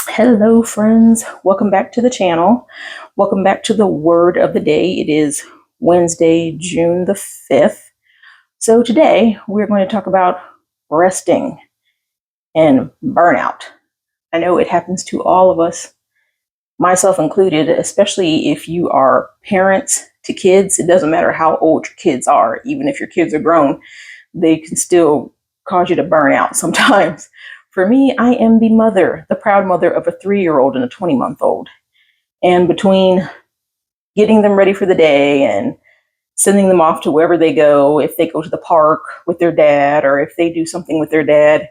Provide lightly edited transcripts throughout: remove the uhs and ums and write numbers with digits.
Hello, friends. Welcome back to the channel. Welcome back to the word of the day. It is Wednesday, June the 5th. So, today we're going to talk about resting and burnout. I know it happens to all of us, myself included, especially if you are parents to kids. It doesn't matter how old your kids are, even if your kids are grown, they can still cause you to burn out sometimes. For me, I am the mother, the proud mother of a 3-year-old and a 20-month-old. And between getting them ready for the day and sending them off to wherever they go, if they go to the park with their dad or if they do something with their dad,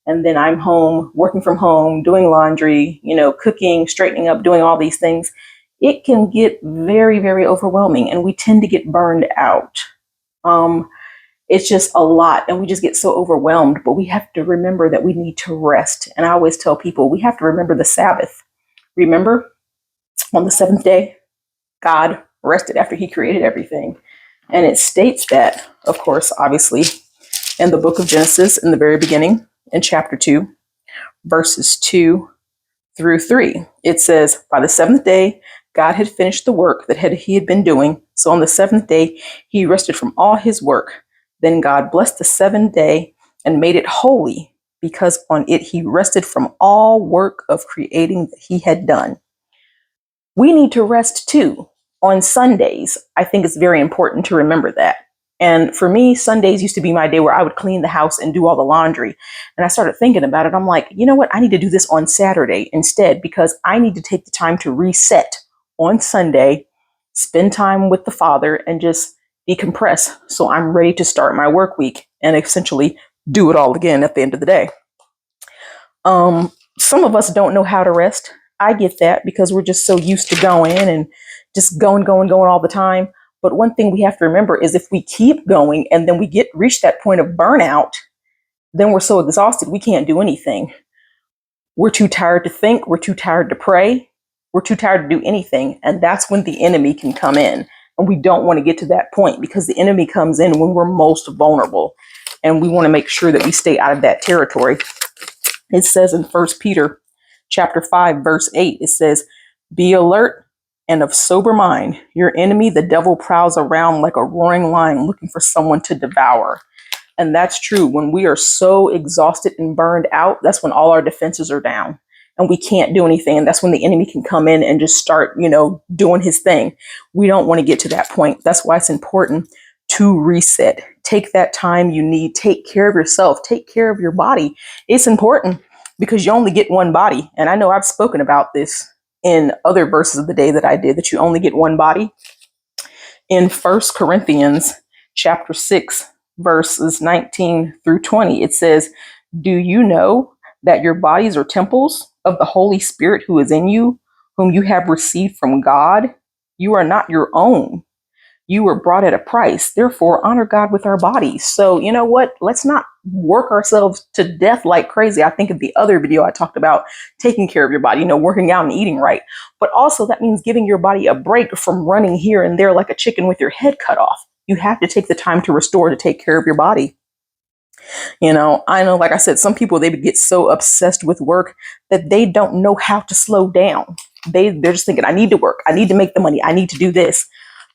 and then I'm home, working from home, doing laundry, cooking, straightening up, doing all these things, it can get very, very overwhelming and we tend to get burned out. It's just a lot and we just get so overwhelmed, but we have to remember that we need to rest. And I always tell people we have to remember the Sabbath. Remember, on the seventh day, God rested after he created everything. And it states that, of course, obviously, in the book of Genesis, in the very beginning, in chapter 2, verses 2 through 3. It says, by the seventh day, God had finished the work that he had been doing. So on the seventh day, he rested from all his work. Then God blessed the seventh day and made it holy, because on it he rested from all work of creating that he had done. We need to rest too. On Sundays, I think it's very important to remember that. And for me, Sundays used to be my day where I would clean the house and do all the laundry. And I started thinking about it. I'm like, you know what? I need to do this on Saturday instead, because I need to take the time to reset on Sunday, spend time with the Father, and just decompress. So I'm ready to start my work week and essentially do it all again at the end of the day. Some of us don't know how to rest. I get that because we're just so used to going and just going all the time. But one thing we have to remember is if we keep going and then we reach that point of burnout, then we're so exhausted we can't do anything. We're too tired to think. We're too tired to pray. We're too tired to do anything. And that's when the enemy can come in. And we don't want to get to that point because the enemy comes in when we're most vulnerable. And we want to make sure that we stay out of that territory. It says in 1 Peter chapter 5, verse 8, it says, be alert and of sober mind. Your enemy, the devil, prowls around like a roaring lion looking for someone to devour. And that's true. When we are so exhausted and burned out, that's when all our defenses are down and we can't do anything. And that's when the enemy can come in and just start, doing his thing. We don't want to get to that point. That's why it's important to reset. Take that time you need. Take care of yourself. Take care of your body. It's important because you only get one body. And I know I've spoken about this in other verses of the day that I did, that you only get one body. In 1 Corinthians chapter 6, verses 19 through 20, it says, do you know that your bodies are temples of the Holy Spirit who is in you, whom you have received from God? You are not your own. You were brought at a price. Therefore, honor God with our bodies. So, you know what? Let's not work ourselves to death like crazy. I think of the other video I talked about taking care of your body, working out and eating right. But also that means giving your body a break from running here and there like a chicken with your head cut off. You have to take the time to restore, to take care of your body. I know, like I said, some people, they get so obsessed with work that they don't know how to slow down. They're just thinking, I need to work. I need to make the money. I need to do this.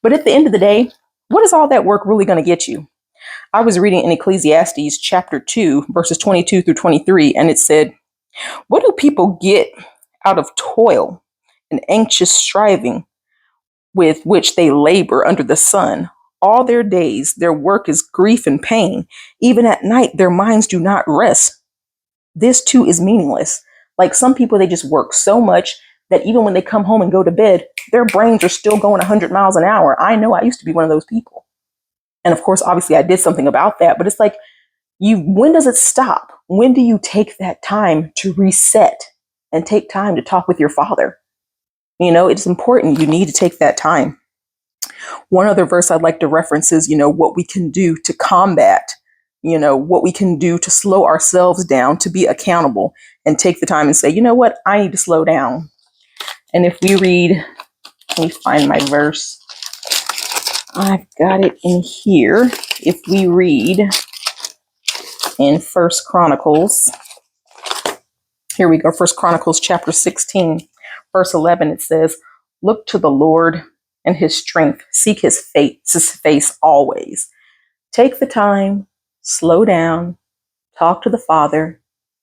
But at the end of the day, what is all that work really going to get you? I was reading in Ecclesiastes chapter 2, verses 22 through 23, and it said, what do people get out of toil and anxious striving with which they labor under the sun? All their days, their work is grief and pain. Even at night, their minds do not rest. This too is meaningless. Like some people, they just work so much that even when they come home and go to bed, their brains are still going 100 miles an hour. I know I used to be one of those people. And of course, obviously I did something about that, but it's like, when does it stop? When do you take that time to reset and take time to talk with your Father? It's important. You need to take that time. One other verse I'd like to reference is, what we can do to combat, what we can do to slow ourselves down, to be accountable and take the time and say, you know what, I need to slow down. And if we read, let me find my verse. I've got it in here. If we read in First Chronicles, Here we go. First Chronicles chapter 16, verse 11. It says, look to the Lord and his strength. Seek his face always. Take the time, slow down, talk to the Father,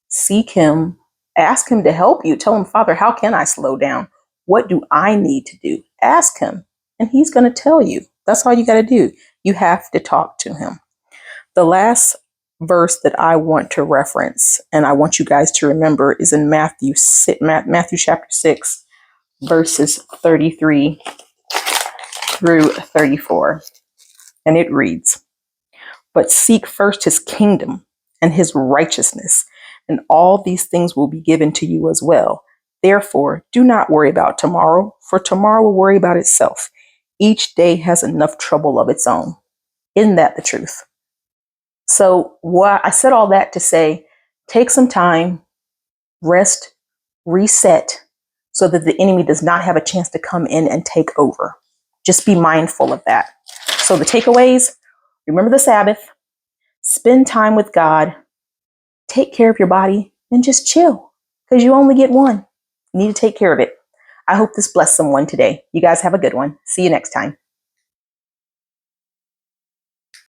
seek him, ask him to help you. Tell him, Father, how can I slow down? What do I need to do? Ask him, and he's going to tell you. That's all you got to do. You have to talk to him. The last verse that I want to reference, and I want you guys to remember, is in Matthew chapter 6, verses 33 through 34. And it reads, but seek first his kingdom and his righteousness, and all these things will be given to you as well. Therefore, do not worry about tomorrow, for tomorrow will worry about itself. Each day has enough trouble of its own. Isn't that the truth? So I said all that to say, take some time, rest, reset, so that the enemy does not have a chance to come in and take over. Just be mindful of that. So the takeaways, remember the Sabbath, spend time with God, take care of your body, and just chill, because you only get one. You need to take care of it. I hope this blessed someone today. You guys have a good one. See you next time.